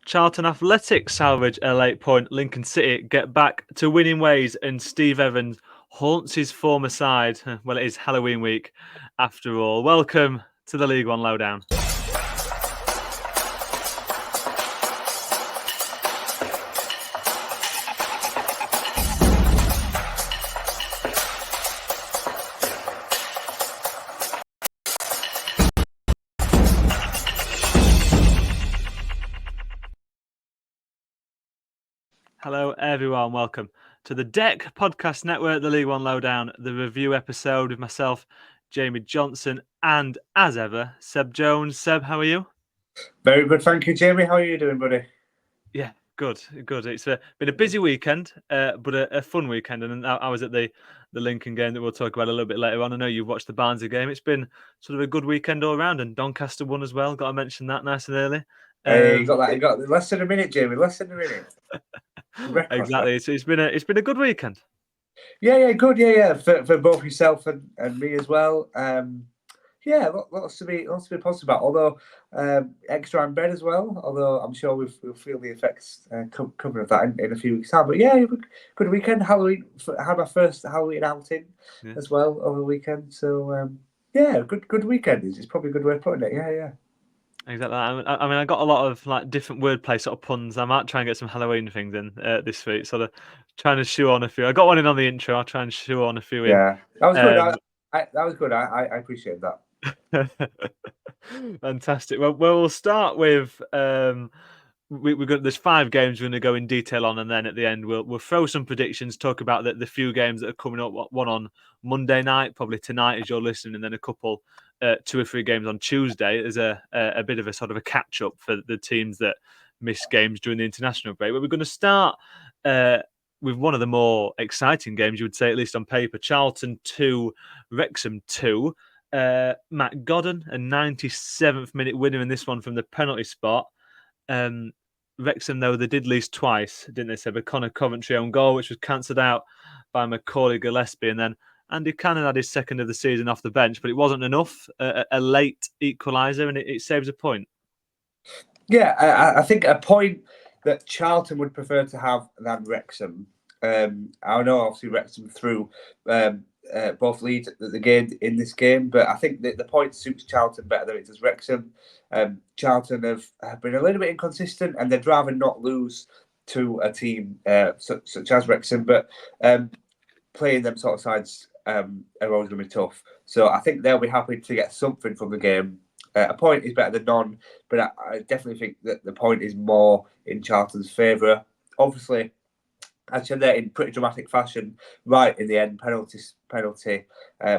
Charlton Athletic salvage a late point. Lincoln City get back to winning ways, and Steve Evans haunts his former side. Well, it is Halloween week after all. Welcome to the League One Lowdown. Hello, everyone. Welcome to the Deck Podcast Network, the League One Lowdown, the review episode with myself, Jamie Johnson, and as ever, Seb Jones. Seb, how are you? Very good, thank you, Jamie. How are you doing, buddy? Yeah, good. It's been a busy weekend, but a fun weekend. And I was at the Lincoln game that we'll talk about a little bit later on. I know you've watched the Barnsley game. It's been sort of a good weekend all around, and Doncaster won as well. Got to mention that nice and early. Hey, you got that? You got less than a minute, Jamie. Less than a minute. Exactly. So it's been a good weekend. Yeah, good. Yeah. For both yourself and me as well. Yeah, lots to be positive about. Although extra in bed as well. Although I'm sure we'll feel the effects coming of that in a few weeks' time. But yeah, good weekend. Halloween. Had my first Halloween outing as well over the weekend. So yeah, good weekend. It's probably a good way of putting it. Yeah. Exactly. I mean, I got a lot of like different wordplay sort of puns. I might try and get some Halloween things in this week. Sort of trying to shoe on a few. I got one in on the intro. I'll try and shoe on a few in. Yeah, that was good. That was good. I appreciate that. Fantastic. Well, we'll start with we've got there's 5 games we're going to go in detail on, and then at the end we'll throw some predictions, talk about the few games that are coming up. One on Monday night, probably tonight as you're listening, and then a couple. 2 or 3 games on Tuesday as a bit of a sort of a catch up for the teams that missed games during the international break. But we're going to start with one of the more exciting games, you would say, at least on paper. Charlton 2, Wrexham 2. Matt Godden, a 97th minute winner in this one from the penalty spot. Wrexham, though, they did lose twice, didn't they? So Connor Coventry on goal, which was cancelled out by Macaulay Gillespie, and then Andy Cannon had his second of the season off the bench, but it wasn't enough. A late equaliser, and it saves a point. Yeah, I think a point that Charlton would prefer to have than Wrexham. I know, obviously, Wrexham threw both leads at the game in this game, but I think that the point suits Charlton better than it does Wrexham. Charlton have been a little bit inconsistent, and they'd rather not lose to a team such as Wrexham, but playing them sort of sides are always going to be tough. So I think they'll be happy to get something from the game. A point is better than none, but I definitely think that the point is more in Charlton's favour. Obviously, as said there in pretty dramatic fashion, right in the end, penalty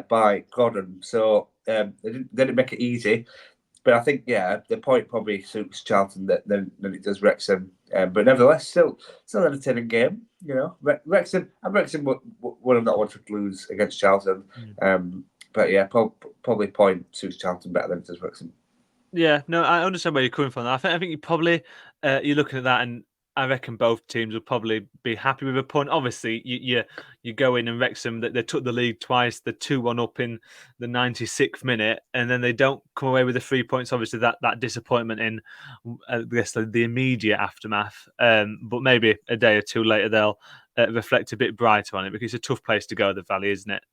by Godden. So they didn't make it easy. But I think, yeah, the point probably suits Charlton than it does Wrexham. But nevertheless, still an entertaining game. You know, Wrexham would have not wanted to lose against Charlton. But yeah, probably point suits Charlton better than it does Wrexham. Yeah, no, I understand where you're coming from. I think you probably you're looking at that, and I reckon both teams will probably be happy with a point. Obviously, you go in and Wrexham they took the lead twice, the 2-1 up in the 96th minute, and then they don't come away with the 3 points. Obviously, that disappointment in I guess the immediate aftermath. But maybe a day or two later they'll reflect a bit brighter on it, because it's a tough place to go, the Valley, isn't it?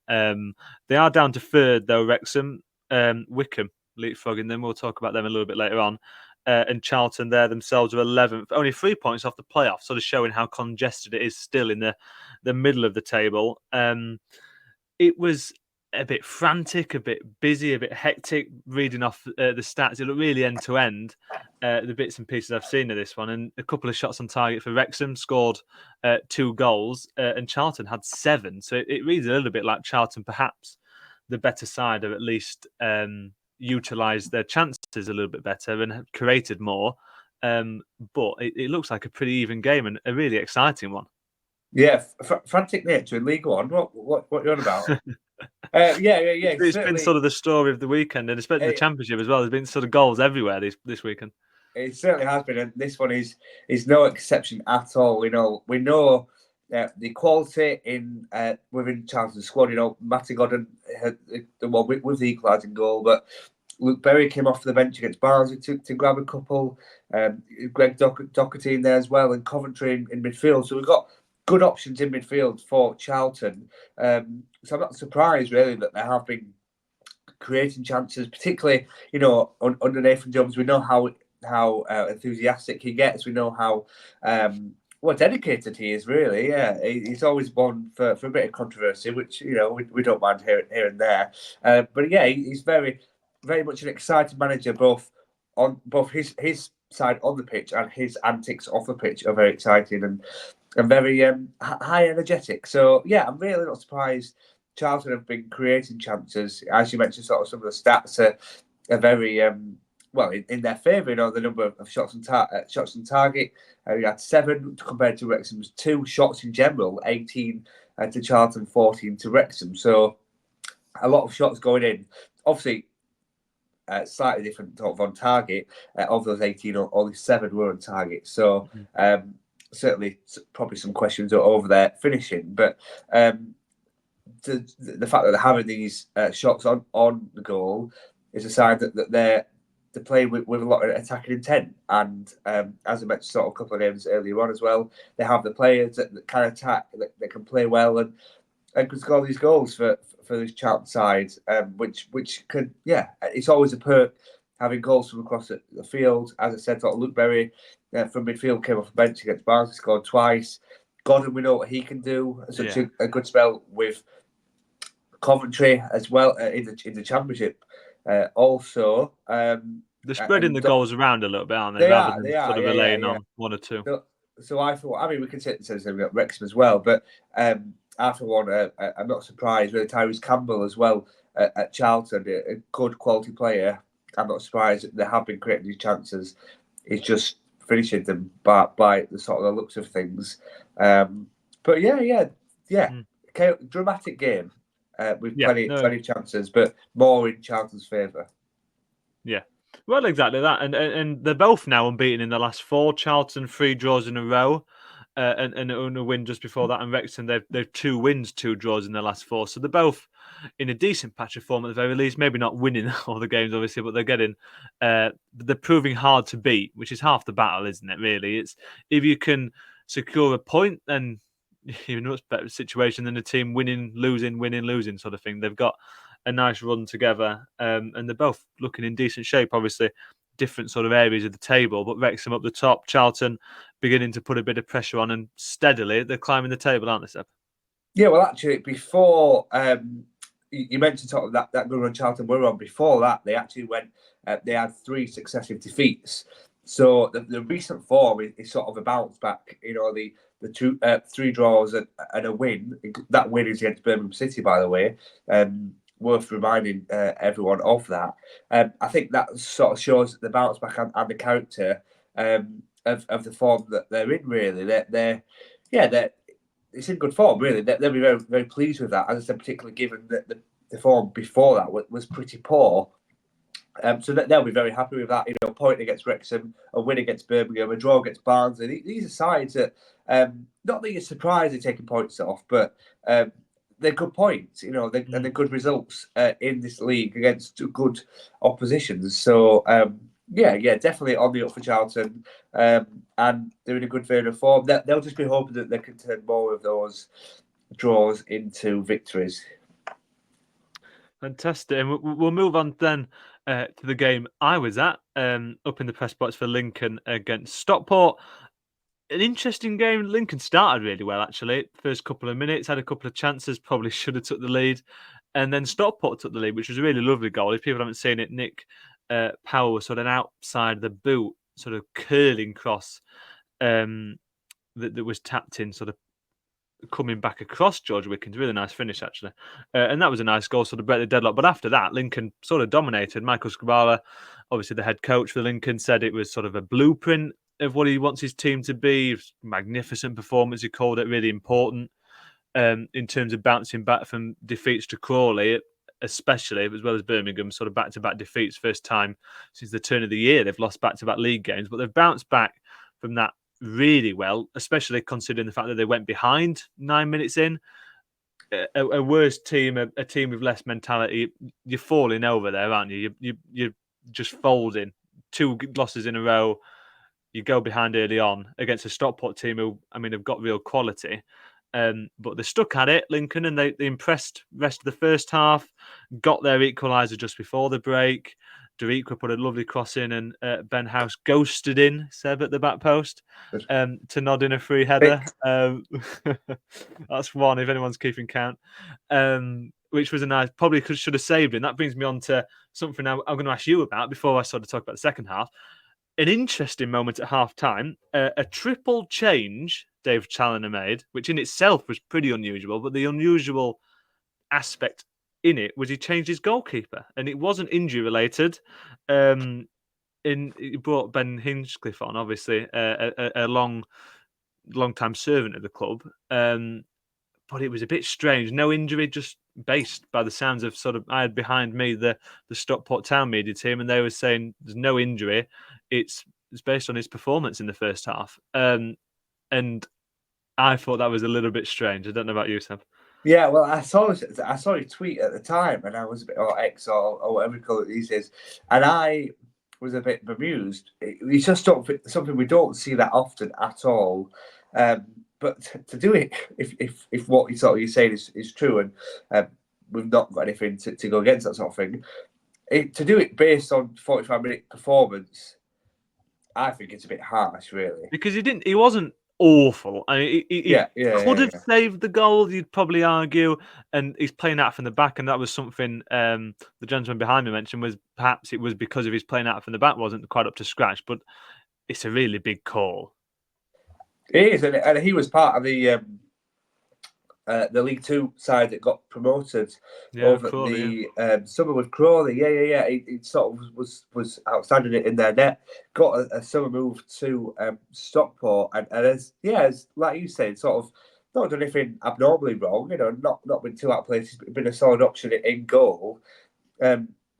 They are down to 3rd though, Wrexham. Wickham leapfrogging them. We'll talk about them a little bit later on. And Charlton there themselves are 11th, only 3 points off the playoff, sort of showing how congested it is still in the middle of the table. It was a bit frantic, a bit busy, a bit hectic. Reading off the stats, it looked really end to end. The bits and pieces I've seen of this one, and a couple of shots on target for Wrexham, scored 2 goals, and Charlton had 7. So it reads a little bit like Charlton, perhaps the better side, of at least utilised their chances a little bit better and have created more. But it looks like a pretty even game and a really exciting one. Yeah, frantic nature in League One. What you're on about? Yeah. It's been sort of the story of the weekend, and especially the Championship as well. There's been sort of goals everywhere this weekend. It certainly has been, and this one is no exception at all. We know the quality in within Charlton's squad. You know, Matty Godden had the one with the equalising goal, but Luke Berry came off the bench against Barnsley to grab a couple. Greg Doherty in there as well, and Coventry in midfield. So we've got good options in midfield for Charlton. So I'm not surprised really that they have been creating chances, particularly under Nathan Jones. We know how enthusiastic he gets. We know how dedicated he is. Really, yeah, he's always one for a bit of controversy, which we don't mind here and there. But yeah, he's very much an exciting manager, both his side on the pitch and his antics off the pitch are very exciting and very high energetic. So yeah, I'm really not surprised. Charlton have been creating chances, as you mentioned. Sort of some of the stats are very in their favour. The number of shots on target. We had 7 compared to Wrexham's 2 shots in general. 18 to Charlton, 14 to Wrexham. So a lot of shots going in. Obviously, slightly different sort of on target. Of those 18, only 7 were on target. So certainly, probably some questions over there finishing, but. The fact that they're having these shots on the goal is a sign that they're playing with a lot of attacking intent. And as I mentioned, sort of a couple of games earlier on as well, they have the players that can attack, that can play well, and can score these goals for this Charlton side, which could, it's always a perk having goals from across the field. As I said, sort of Luke Berry from midfield came off the bench against Barnsley, scored twice. Godwin, we know what he can do. Such a good spell with Coventry as well in the Championship. Also, they're spreading the goals around a little bit, aren't they? Rather than sort of relying on 1 or 2. So I thought, I mean, we can say the same thing about Wrexham as well, but after one, I'm not surprised. Really, Tyrese Campbell as well at Charlton, a good quality player. I'm not surprised that they have been creating these chances. It's just finishing them by the sort of the looks of things. But dramatic game. With plenty of chances, but more in Charlton's favour. Yeah, well, exactly that, and they're both now unbeaten in the last 4. Charlton 3 draws in a row, and a win just before that. And Wrexham they've 2 wins, 2 draws in the last 4. So they're both in a decent patch of form at the very least. Maybe not winning all the games, obviously, but they're proving hard to beat, which is half the battle, isn't it? Really, it's if you can secure a point, then you're in a much better situation than a team winning, losing sort of thing. They've got a nice run together, and they're both looking in decent shape. Obviously, different sort of areas of the table, but Wrexham up the top, Charlton beginning to put a bit of pressure on, and steadily they're climbing the table, aren't they, Seb? Yeah, well, actually, before you mentioned sort of that good run Charlton were on. Before that, they actually went. They had 3 successive defeats. So the recent form is sort of a bounce back. The 3 draws and a win. That win is against Birmingham City, by the way. Worth reminding everyone of that. I think that sort of shows the bounce back and the character of the form that they're in. Really, they're it's in good form. Really, they'll be very very pleased with that. As I said, particularly given that the form before that was pretty poor. So they'll be very happy with that. A point against Wrexham, a win against Birmingham, a draw against Barnsley. These are sides that, not that you're surprised they're taking points off, but they're good points. And they're good results in this league against good oppositions. So definitely on the up for Charlton, and they're in a good vein of form. They'll just be hoping that they can turn more of those draws into victories. Fantastic. And we'll move on then to the game I was at, up in the press box for Lincoln against Stockport. An interesting game. Lincoln started really well, actually. First couple of minutes, had a couple of chances, probably should have took the lead. And then Stockport took the lead, which was a really lovely goal. If people haven't seen it, Nick Powell was sort of outside the boot, sort of curling cross that was tapped in, sort of coming back across George Wickens. Really nice finish, actually. And that was a nice goal, sort of break the deadlock. But after that, Lincoln sort of dominated. Michael Scabara, obviously the head coach for Lincoln, said it was sort of a blueprint of what he wants his team to be. Magnificent performance, he called it, really important in terms of bouncing back from defeats to Crawley, especially, as well as Birmingham, sort of back-to-back defeats. First time since the turn of the year they've lost back-to-back league games, but they've bounced back from that really well, especially considering the fact that they went behind 9 minutes in. a worse team, a team with less mentality, you're falling over there, aren't you? You're just folding. 2 losses in a row. You go behind early on against a Stockport team who, I mean, have got real quality. But they stuck at it, Lincoln, and they impressed the rest of the first half, got their equaliser just before the break. Deriqua put a lovely cross in, and Ben House ghosted in Seb at the back post to nod in a free header. That's one, if anyone's keeping count, which was a nice, probably should have saved it. And that brings me on to something I'm going to ask you about before I sort of talk about the second half. An interesting moment at half-time, a triple change Dave Challoner made, which in itself was pretty unusual, but the unusual aspect in it was he changed his goalkeeper, and it wasn't injury-related. He brought Ben Hinchcliffe on, obviously, a long-time servant of the club, but it was a bit strange. No injury, just based by the sounds of I had behind me the Stockport Town media team, and they were saying there's no injury. It's based on his performance in the first half. And I thought that was a little bit strange. I don't know about you, Sam. Yeah, well, I saw a tweet at the time, and I was a bit, or X or whatever you call it these days, and I was a bit bemused. It's just something we don't see that often at all. But to do it, if what you're saying is true, and we've not got anything to go against that sort of thing, to do it based on 45-minute performance, I think it's a bit harsh, really. Because he wasn't awful. I mean, he could have saved the goal, you'd probably argue, and he's playing out from the back, and that was something the gentleman behind me mentioned, was perhaps it was because of his playing out from the back wasn't quite up to scratch, but it's a really big call. It is, and he was part of the League Two side that got promoted over Crawley, the summer with Crawley. Yeah. He sort of was outstanding it in their net. Got a summer move to Stockport, and as like you said, sort of not done anything abnormally wrong. Not been too outplayed. He's been a solid option in goal.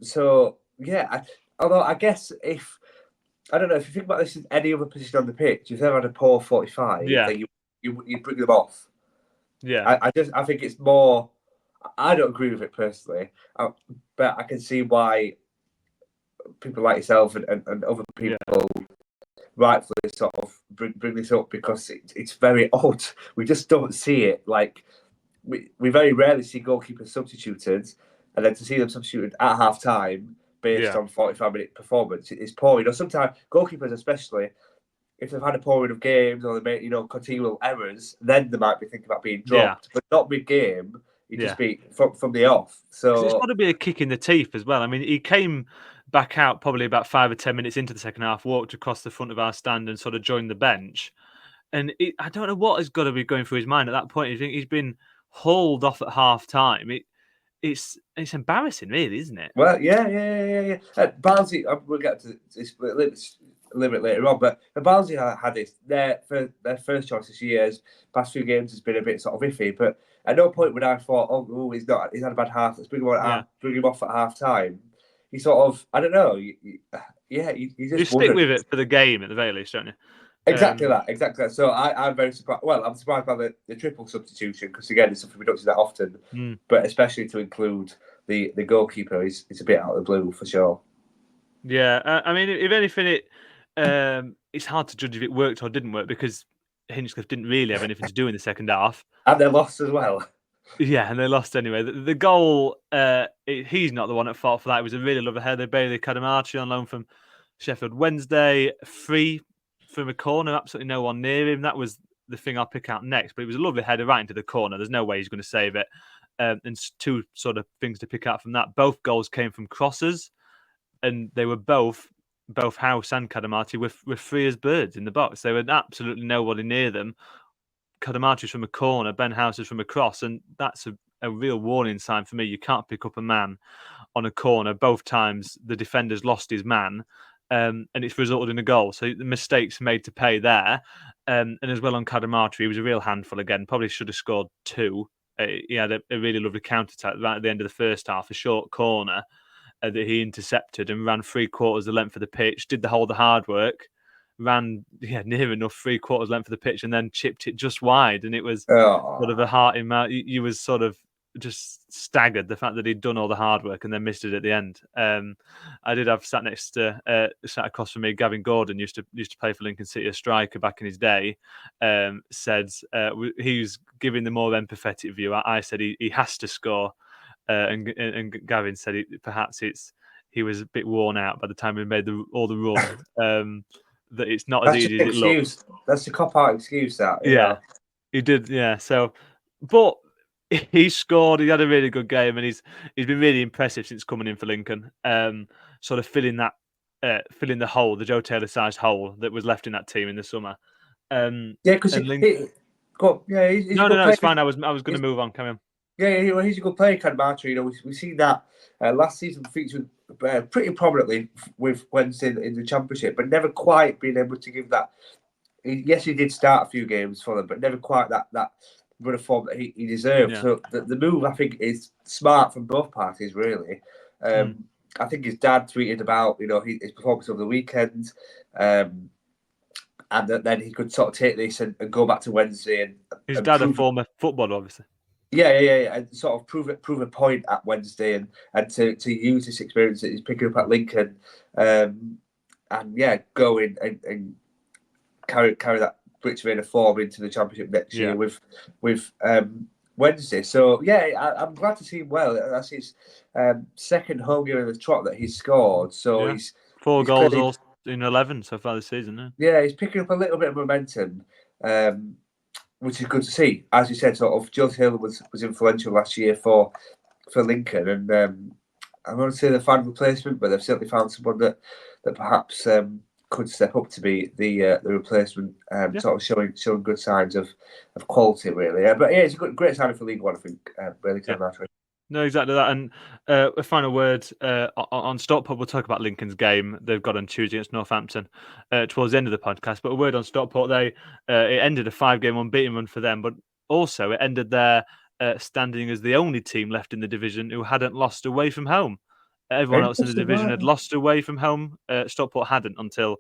So yeah, although I guess I don't know if you think about this in any other position on the pitch, if they've had a poor 45, then you bring them off. Yeah, I think it's more. I don't agree with it personally, but I can see why people like yourself and other people rightfully sort of bring this up, because it's very odd. We just don't see it. Like we very rarely see goalkeepers substituted, and then to see them substituted at half time based on 45-minute performance is poor. Sometimes goalkeepers, especially if they've had a poor run of games or they make continual errors, then they might be thinking about being dropped, but not mid-game. He'd just be from the off. So it's got to be a kick in the teeth as well. I mean, he came back out probably about 5 or 10 minutes into the second half, walked across the front of our stand and sort of joined the bench. And I don't know what has got to be going through his mind at that point. I think he's been hauled off at half time. It's embarrassing, really, isn't it? Well, yeah. Barnsley, we'll get to this a little bit later on, but the Barnsley had this. Their first choice this year's past few games has been a bit sort of iffy, but at no point would I thought, oh, he's had a bad half. Let's bring him off at half time. He sort of, I don't know. You just stick with it for the game at the very least, don't you? Exactly that. So I'm very surprised. Well, I'm surprised by the triple substitution, because again, it's something we don't see that often. But especially to include the goalkeeper, it's a bit out of the blue for sure. Yeah, I mean, if anything, it's hard to judge if it worked or didn't work, because Hinchcliffe didn't really have anything to do in the second half, and they lost as well. Yeah, and they lost anyway. The goal, he's not the one at fault for that. It was a really lovely header. Bailey Cadamarchi on loan from Sheffield Wednesday, free from a corner, absolutely no one near him. That was the thing I'll pick out next, but it was a lovely header right into the corner. There's no way he's going to save it. And two sort of things to pick out from that. Both goals came from crosses, and they were both House and Cadamarchi were free as birds in the box. There were absolutely nobody near them. Cadamarchi's from a corner, Ben House is from a cross, and that's a real warning sign for me. You can't pick up a man on a corner. Both times the defender's lost his man, and it's resulted in a goal. So the mistakes made to pay there. And as well on Cadamarchi, he was a real handful again. Probably should have scored 2. He had a really lovely counter-attack right at the end of the first half, a short corner that he intercepted and ran 3/4 the length of the pitch, did the hard work, ran near enough 3/4 length of the pitch and then chipped it just wide, and it was sort of Oh, a heart in mouth. You was sort of just staggered the fact that he'd done all the hard work and then missed it at the end. I did have sat across from me, Gavin Gordon used to play for Lincoln City, a striker back in his day. Said he was giving the more empathetic view. I said he has to score, and Gavin said perhaps he was a bit worn out by the time he made all the run. That it's not as easy as it looks. That's the cop-out excuse, that. Yeah, he did. Yeah, so, but he scored. He had a really good game, and he's been really impressive since coming in for Lincoln. Sort of filling the hole, the Joe Taylor-sized hole that was left in that team in the summer. Because he's no, a good player. it's fine. I was going to move on. Come on. Yeah, he's a good player, Cannavaro. We've seen that last season featured pretty prominently with Wednesday in the Championship, but never quite been able to give that. Yes, he did start a few games for them, but never quite that run of form that he deserved. Yeah. So the move, I think, is smart from both parties, really. I think his dad tweeted about his performance over the weekend, and then he could sort of take this and go back to Wednesday and his dad a former footballer, obviously. Yeah, and sort of prove a point at Wednesday and to use this experience that he's picking up at Lincoln, and go in and carry that British vein of form into the Championship next year with Wednesday. So I'm glad to see him well. That's his second home game in the trot that he's scored. So he's 4 goals all in 11 so far this season. Yeah, he's picking up a little bit of momentum. Which is good to see. As you said, sort of, Joe Taylor was influential last year for Lincoln, and I won't say the fan replacement, but they've certainly found someone that perhaps could step up to be the replacement. Sort of showing good signs of quality, really. But it's a great signing for League One, I think. Really, No, exactly that. And a final word on Stockport. We'll talk about Lincoln's game they've got on Tuesday against Northampton towards the end of the podcast. But a word on Stockport. It ended a 5-game unbeaten run for them, but also it ended their standing as the only team left in the division who hadn't lost away from home. Everyone else in the division had lost away from home. Stockport hadn't until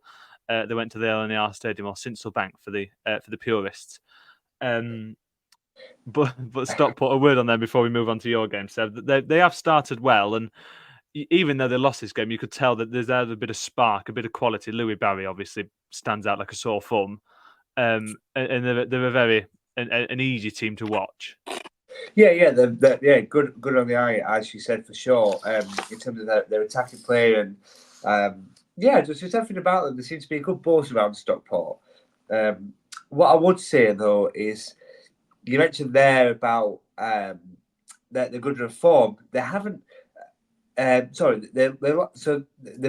they went to the LNER Stadium or Sincil Bank for the purists. But Stockport, a word on them before we move on to your game, Seb. They have started well, and even though they lost this game, you could tell that there's a bit of spark, a bit of quality. Louis Barry obviously stands out like a sore thumb, and they're a very an easy team to watch. Yeah, they're good on the eye, as you said, for sure. In terms of their attacking play and just everything about them. There seems to be a good buzz around Stockport. What I would say though is, you mentioned there about the good reform. They haven't. They've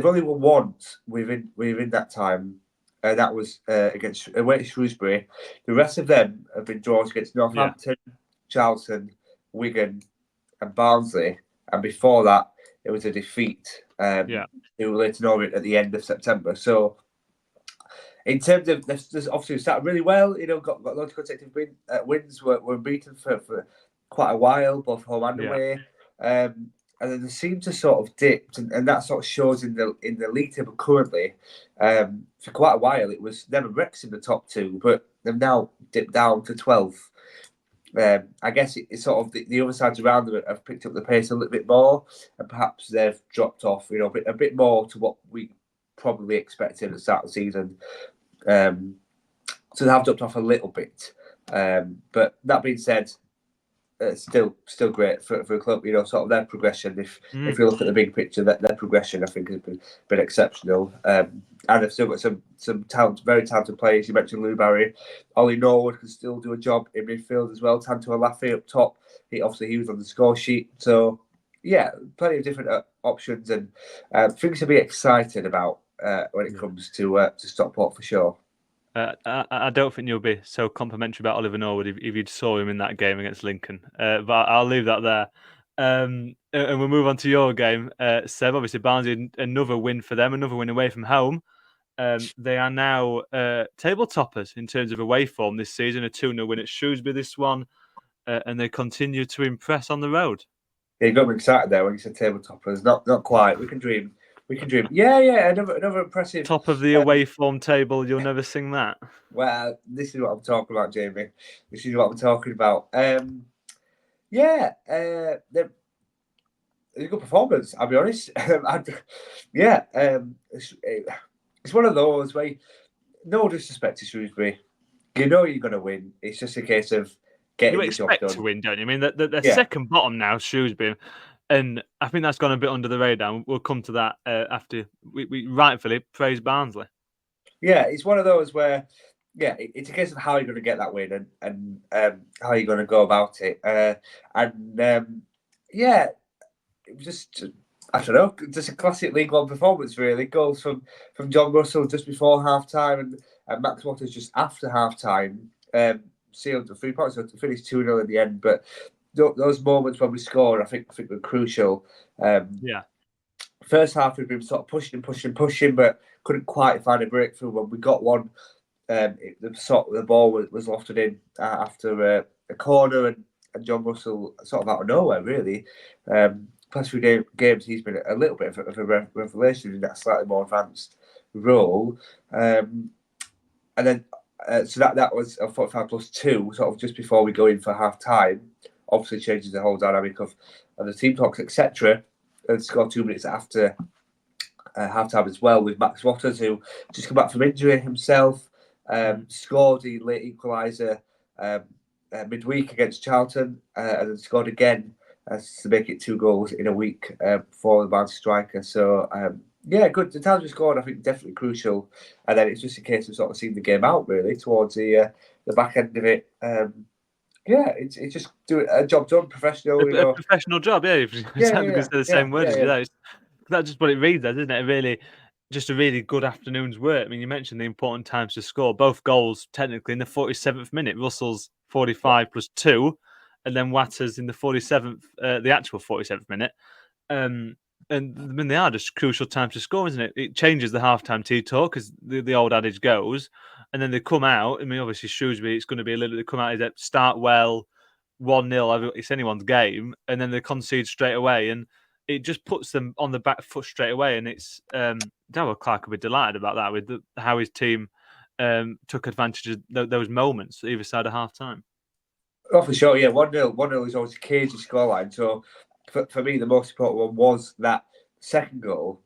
only won once within that time. That was against away to Shrewsbury. The rest of them have been draws against Northampton, Charlton, Wigan, and Barnsley. And before that, it was a defeat to Leyton Orient at the end of September. So, in terms of this obviously started really well, got loads of consecutive wins, were beaten for quite a while, both home and away. And then they seem to sort of dipped, and that sort of shows in the league table currently. For quite a while, it was never Wrexham in the top 2, but they've now dipped down to 12th. I guess it's sort of the other sides around them have picked up the pace a little bit more, and perhaps they've dropped off, a bit more to what we probably expected at the start of the season. So they have dropped off a little bit, but that being said, still great for a club. Sort of their progression. If you look at the big picture, their progression, I think, has been exceptional. And they've still got some talent, very talented players. You mentioned Lou Barry, Ollie Norwood can still do a job in midfield as well. Tanto Alafi up top. He was on the score sheet. So yeah, plenty of different options and things to be excited about when it comes to Stockport for sure. I don't think you'll be so complimentary about Oliver Norwood if you saw him in that game against Lincoln. But I'll leave that there. And we'll move on to your game, Seb. Obviously, Barnsley, another win for them, another win away from home. They are now table toppers in terms of away form this season. A 2-0 win at Shrewsbury this one. And they continue to impress on the road. Yeah, you got me excited there when you said table toppers. Not quite. We can dream We can dream. Yeah. Another impressive. Top of the away form table. You'll never sing that. Well, this is what I'm talking about, Jamie. This is what I'm talking about. Yeah, it's a good performance. I'll be honest. It's one of those where, no disrespect to Shrewsbury, you know you're going to win. It's just a case of getting You the job expect done. to win, don't you? I mean, they're second bottom now, Shrewsbury, and I think that's gone a bit under the radar. We'll come to that after we rightfully praise Barnsley. Yeah, it's one of those where, it's a case of how you're going to get that win and how you're going to go about it. It was just, I don't know, just a classic League One performance, really. Goals from John Russell just before half time and Max Waters just after half time sealed the 3 points, so to finish 2-0 in the end. But those moments when we scored, I think were crucial. First half, we've been sort of pushing, but couldn't quite find a breakthrough. When we got one, the ball was lofted in after a corner, and John Russell sort of out of nowhere, really. Past few games, he's been a little bit of a revelation in that slightly more advanced role. And then, so that was a 45 plus 2, sort of just before we go in for half time. Obviously, changes the whole dynamic of the team talks, etc. And scored 2 minutes after half time as well, with Max Waters, who just come back from injury himself, scored the late equaliser midweek against Charlton, and then scored again to make it 2 goals in a week for the Barnsley striker. So, good. The times we scored, I think, definitely crucial. And then it's just a case of sort of seeing the game out, really, towards the back end of it. It's just do a job done, professional. A professional job, yeah. Exactly, because they're the same words. That's just what it reads as, isn't it? Just a really good afternoon's work. I mean, you mentioned the important times to score. Both goals, technically, in the 47th minute. Russell's 45 plus 2, and then Waters in the 47th, the actual 47th minute. And I mean, they are just crucial times to score, isn't it? It changes the halftime tea talk, as the old adage goes. And then they come out. I mean, obviously, Shrewsbury, it's going to be a little. They come out, start well, 1-0. It's anyone's game, and then they concede straight away, and it just puts them on the back foot straight away. And it's Darrell Clark will be delighted about that with how his team took advantage of those moments either side of half time. Oh, for sure, yeah. 1-0 is always a cagey scoreline. So for me, the most important one was that second goal.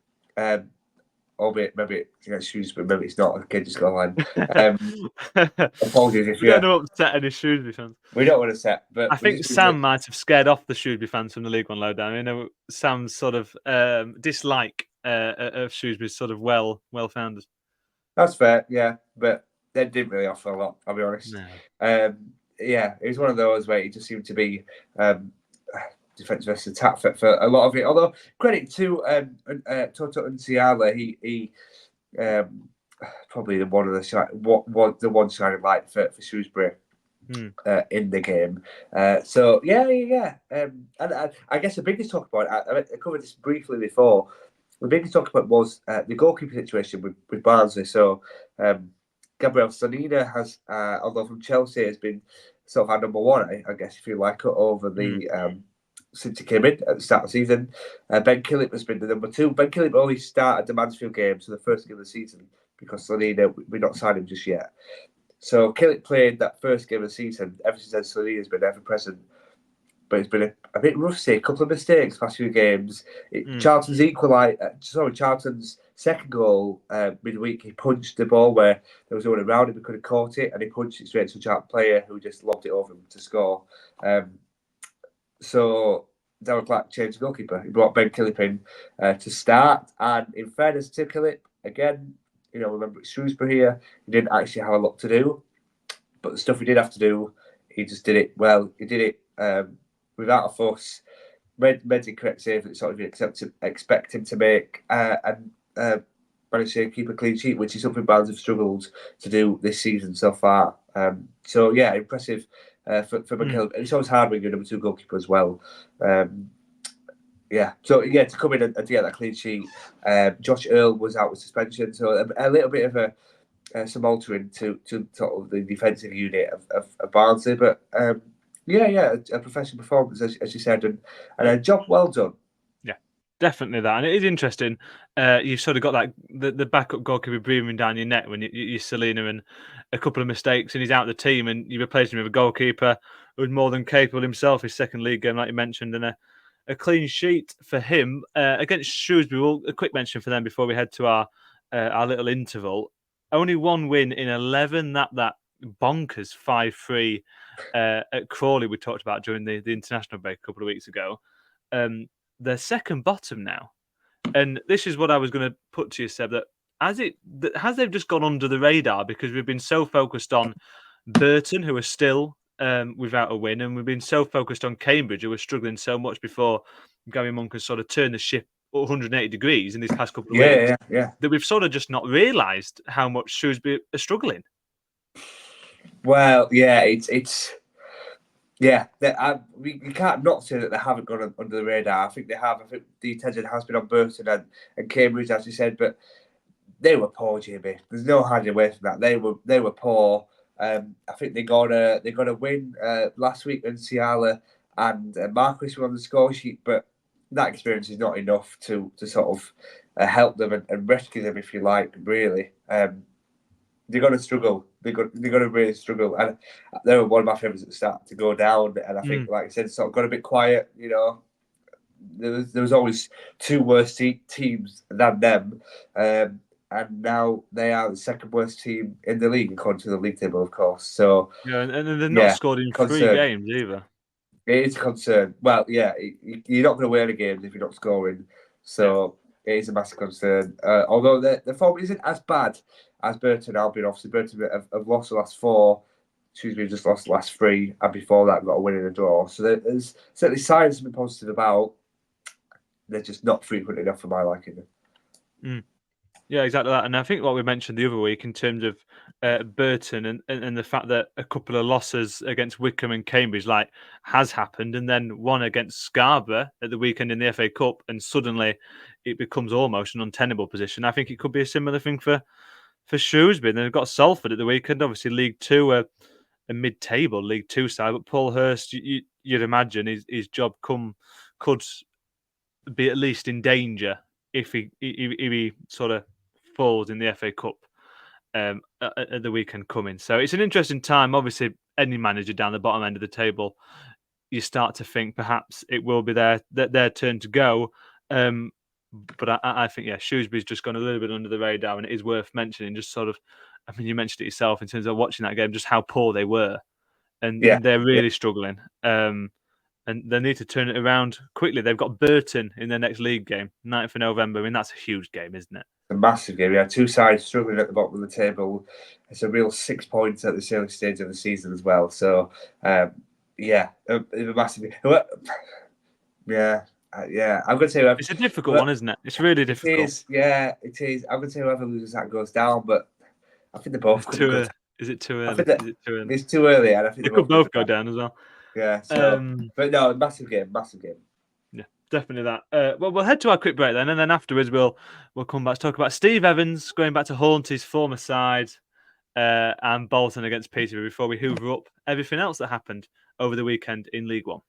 Albeit maybe against Shrewsbury, maybe it's not a cagey scoreline. Apologies if we don't want to upset any Shrewsbury fans. We don't want to set, but I think Sam might have scared off the Shrewsbury fans from the League One lowdown. You know, Sam's sort of dislike of Shrewsbury is sort of well founded. That's fair, yeah, but they didn't really offer a lot. I'll be honest. No. It was one of those where it just seemed to be defensive versus attack for a lot of it. Although credit to Toto Nsiala, he probably the one shining light for Shrewsbury in the game. And I guess the biggest talk about I covered this briefly before. The biggest talk about was the goalkeeper situation with Barnsley. So Gabriel Sonina has, although from Chelsea, has been sort of our number one, I guess, if you like, over the since he came in at the start of the season. Ben Killip has been the number 2. Ben Killip only started the Mansfield game, so the first game of the season, because Sonina, we've not signed him just yet. So Killip played that first game of the season. Ever since then, Sonina's been ever present. But it's been a bit rusty, a couple of mistakes past few games. Charlton's second goal midweek, he punched the ball where there was no one around him, he could have caught it, and he punched it straight to a Charlton player who just lobbed it over him to score. So Darrell Clark changed the goalkeeper. He brought Ben Killip in to start, and in fairness to Killip, again, remember it's Shrewsbury here, he didn't actually have a lot to do, but the stuff he did have to do, he just did it well. He did it without a fuss, made the correct save that sort of expect him to make, and managed to keep a clean sheet, which is something Barnes have struggled to do this season so far. Impressive for McKill. And it's always hard when you're number 2 goalkeeper as well. To come in and to get that clean sheet. Josh Earl was out with suspension, so a little bit of some altering to sort of the defensive unit of Barnsley, but a professional performance, as you said, and a job well done. Yeah, Definitely that, and it is interesting. You've sort of got that the backup goalkeeper breathing down your neck when you're Selena and a couple of mistakes, and he's out of the team, and you replace him with a goalkeeper who's more than capable himself. His second league game, like you mentioned, and a clean sheet for him against Shrewsbury. Well, a quick mention for them before we head to our little interval. Only one win in 11. That bonkers 5-3 at Crawley we talked about during the international break a couple of weeks ago. They're second bottom now, and this is what I was going to put to you, Seb. That has they've just gone under the radar because we've been so focused on Burton, who are still without a win, and we've been so focused on Cambridge, who were struggling so much before Gary Monk has sort of turned the ship 180 degrees in these past couple of weeks. Yeah. That we've sort of just not realised how much Shrewsbury are struggling. Well, yeah, it's. Yeah, we can't not say that they haven't gone under the radar. I think they have. I think the attention has been on Burton and Cambridge, as you said, but they were poor, Jamie. There's no hiding away from that. They were poor. I think they got a win last week when Ciala and Marquis were on the score sheet, but that experience is not enough to sort of help them and rescue them, if you like. Really, they're going to struggle. They're going to really struggle, and they were one of my favourites at the start to go down. And I think, like I said, sort of got a bit quiet. You know, there was always two worse teams than them, and now they are the second worst team in the league according to the league table, of course. So yeah, and they've not scored in 3 games either. It is a concern. Well, yeah, you're not going to win any games if you're not scoring. So it is a massive concern. Although the form isn't as bad as Burton Albion. Obviously, Burton have lost the last 4. Shrewsbury just lost the last 3, and before that got a win and a draw. So there's certainly signs to be positive about. They're just not frequent enough for my liking. Yeah, exactly that. And I think what we mentioned the other week in terms of Burton and the fact that a couple of losses against Wickham and Cambridge has happened, and then one against Scarborough at the weekend in the FA Cup, and suddenly it becomes almost an untenable position. I think it could be a similar thing for Shrewsbury. And they've got Salford at the weekend, obviously League Two, a mid-table League Two side, but Paul Hurst, you'd imagine his job could be at least in danger if he sort of falls in the FA Cup at the weekend coming. So it's an interesting time. Obviously, any manager down the bottom end of the table, you start to think perhaps it will be their turn to go. But I think, Shrewsbury's just gone a little bit under the radar, and it is worth mentioning. Just sort of, I mean, you mentioned it yourself in terms of watching that game, just how poor they were, and they're really struggling. And they need to turn it around quickly. They've got Burton in their next league game, 9th of November. I mean, that's a huge game, isn't it? A massive game. Yeah, two sides struggling at the bottom of the table. It's a real 6 points at the early stage of the season as well. So, a massive. Yeah. I'm going to say it's a difficult one, isn't it? It's really difficult. It is. Yeah, it is. I'm going to say whoever loses that goes down, but I think they both could go. Is it too early? It's too early, and I think they could both go down as well. Yeah. So, but no, massive game. Yeah, definitely that. Well, we'll head to our quick break then, and then afterwards we'll come back to talk about Steve Evans going back to haunt his former side, and Bolton against Peterborough before we hoover up everything else that happened over the weekend in League One.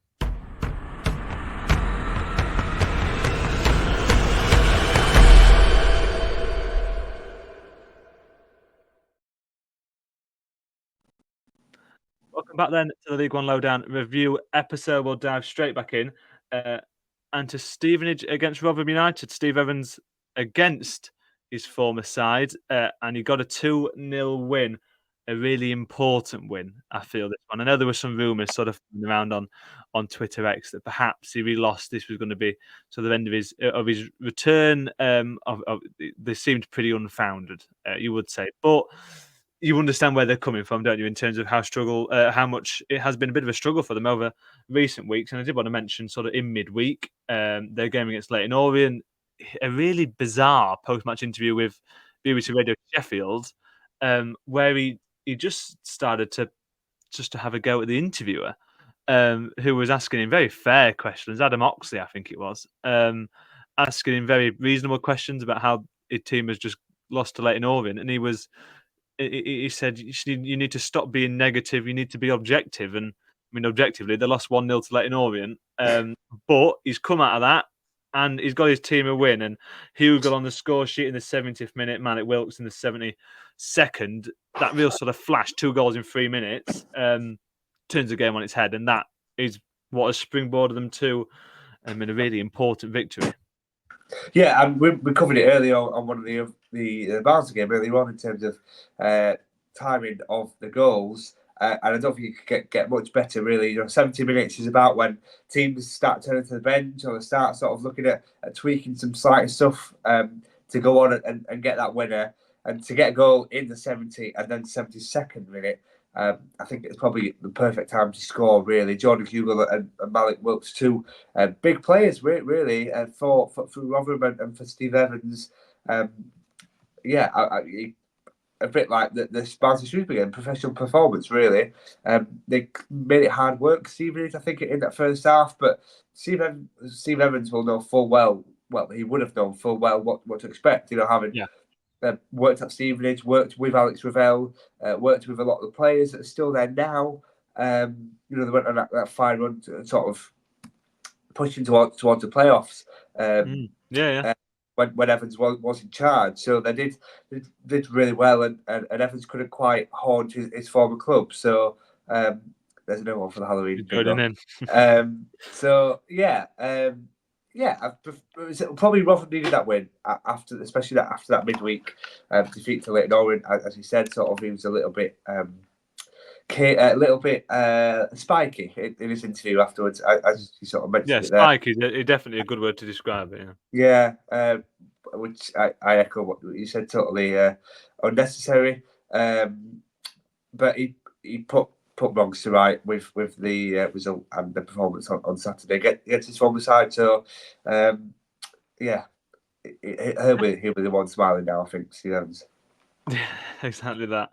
Welcome back then to the League One Lowdown review episode. We'll dive straight back in and to Stevenage against Rotherham United. Steve Evans against his former side, and he got a 2-0 win, a really important win, I feel, this one. I know there were some rumours sort of around on Twitter X that perhaps if he lost, this was going to be sort of the end of his return. They seemed pretty unfounded, you would say. But you understand where they're coming from, don't you, in terms of how much it has been a bit of a struggle for them over recent weeks. And I did want to mention sort of in midweek, their game against Leyton Orient, a really bizarre post-match interview with BBC Radio Sheffield, where he just started to have a go at the interviewer, who was asking him very fair questions. Adam Oxley, I think it was, asking him very reasonable questions about how his team has just lost to Leyton Orient. And he said, you need to stop being negative. You need to be objective. And I mean, objectively, they lost 1-0 to Leyton Orient. But he's come out of that. and he's got his team a win. And Hugo on the score sheet in the 70th minute, Malik Wilkes in the 72nd. That real sort of flash, 2 goals in 3 minutes, turns the game on its head, and that is what has springboarded them to a really important victory. Yeah, and we covered it earlier on one of the Barnsley game earlier on in terms of timing of the goals. And I don't think you could get much better, really. 70 minutes is about when teams start turning to the bench or they start sort of looking at tweaking some slight stuff to go on and get that winner. And to get a goal in the 70 and then 72nd minute, I think it's probably the perfect time to score, really. Jordan Hugo and Malik Wilkes, 2 big players, really, for Rotherham and for Steve Evans. A bit like the Barnsley Shrewsbury game, professional performance, really. They made it hard work, Stevenage, I think, in that first half, but Steve Evans will know full well, he would have known full well what to expect, having worked at Stevenage, worked with Alex Ravel, worked with a lot of the players that are still there now. They went on that fine run to sort of pushing towards the playoffs. When Evans was in charge, so they did really well, and Evans couldn't quite haunt his former club. So there's another one for the Halloween bingo. Probably Rotherham needed that win especially after that midweek defeat to Leyton Orient. As he said, sort of he was a little bit spiky in his interview afterwards, as you sort of mentioned. Yeah, spiky is definitely a good word to describe it. Yeah, which I echo what you said. Totally unnecessary, but he put wrongs to right with the result and the performance on Saturday. Get his former side. So he'll be the one smiling now, I think. Steve Evans. Yeah, exactly that.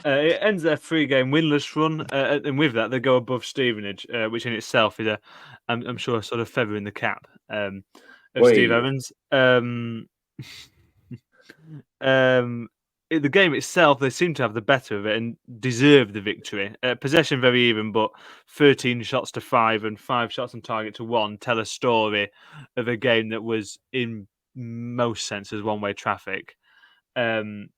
It ends their 3-game winless run, and with that, they go above Stevenage, which in itself is I'm sure, a sort of feather in the cap of Steve Evans. The game itself, they seem to have the better of it and deserve the victory. Possession very even, but 13 shots to 5 and 5 shots on target to 1 tell a story of a game that was, in most senses, one-way traffic. And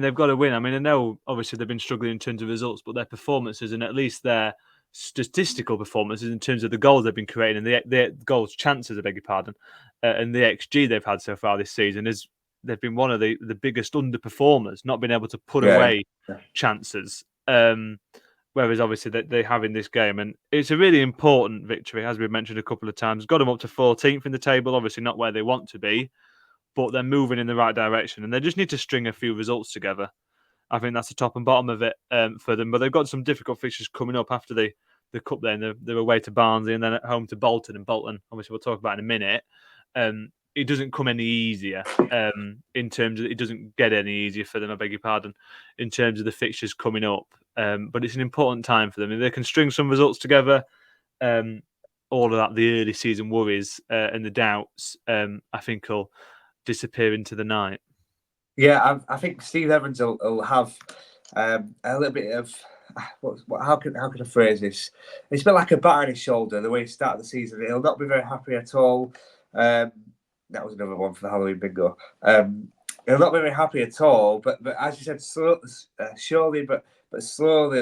they've got to win. I mean, I know obviously they've been struggling in terms of results, but their performances and at least their statistical performances in terms of the goals they've been creating and the goals chances, I beg your pardon, and the XG they've had so far this season they've been one of the biggest underperformers, not being able to put away chances. Whereas obviously they have in this game, and it's a really important victory, as we've mentioned a couple of times. Got them up to 14th in the table, obviously not where they want to be, but they're moving in the right direction, and they just need to string a few results together. I think that's the top and bottom of it for them. But they've got some difficult fixtures coming up after the cup. Then they're away to Barnsley and then at home to Bolton. And Bolton, obviously, we'll talk about in a minute. It doesn't come any easier in terms of it doesn't get any easier for them. I beg your pardon, in terms of the fixtures coming up. But it's an important time for them. If they can string some results together, all of that, the early season worries and the doubts, I think will disappear into the night. Yeah, I think Steve Evans will have a little bit of how can I phrase this? It's a bit like a bat on his shoulder the way he started the season. He'll not be very happy at all. That was another one for the Halloween bingo. He'll not be very happy at all. But as you said, surely, but slowly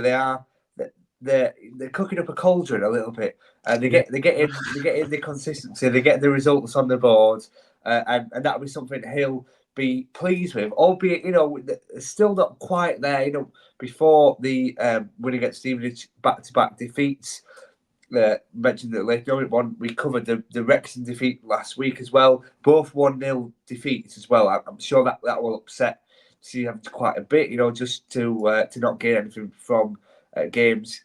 they're cooking up a cauldron a little bit. They get in the consistency. They get the results on the board, and that'll be something he'll be pleased with, albeit still not quite there. Before the win against Stevenage, back-to-back defeats. Mentioned that Leyton Orient one. We covered the Wrexham defeat last week as well. Both 1-0 defeats as well. I'm sure that will upset Steve Evans quite a bit. Just to not gain anything from games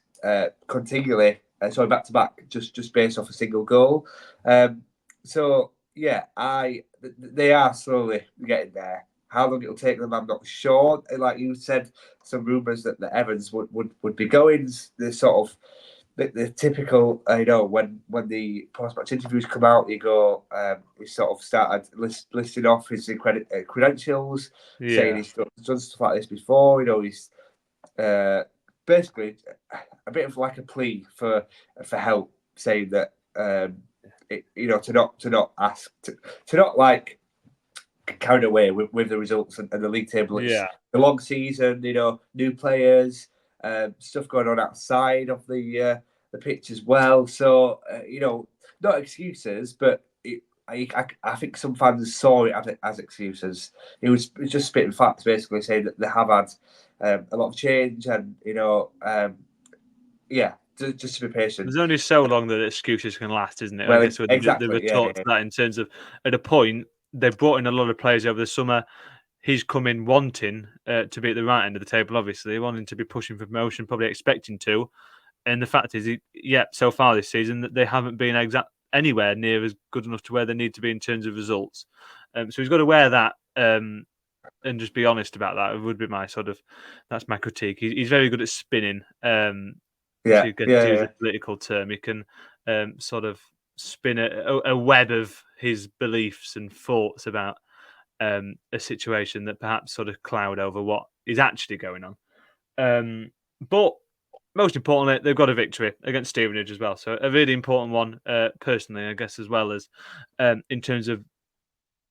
continually. Sorry, back-to-back, just based off a single goal. They are slowly getting there. How long it'll take them, I'm not sure. Like you said, some rumours that the Evans would be going. The sort of the typical, when the post-match interviews come out, he sort of started listing off his credentials, saying he's done stuff like this before. He's basically a bit of like a plea for help, saying that to not ask to not like carried away with the results and the league table. It's a long season, new players, stuff going on outside of the pitch as well. So not excuses, but I think some fans saw it as excuses. It was just spitting facts, basically saying that they have had a lot of change, and just to be patient. There's only so long that excuses can last, isn't it? Well, I guess exactly. they've talked that in terms of at a point they've brought in a lot of players over the summer. He's come in wanting to be at the right end of the table, obviously, wanting to be pushing for promotion, probably expecting to. And the fact is, so far this season, that they haven't been anywhere near as good enough to where they need to be in terms of results. So he's got to wear that and just be honest about that. It would be that's my critique. He's very good at spinning. To use a political term, he can sort of spin a web of his beliefs and thoughts about a situation that perhaps sort of cloud over what is actually going on. But most importantly, they've got a victory against Stevenage as well. So a really important one, personally, I guess, as well as in terms of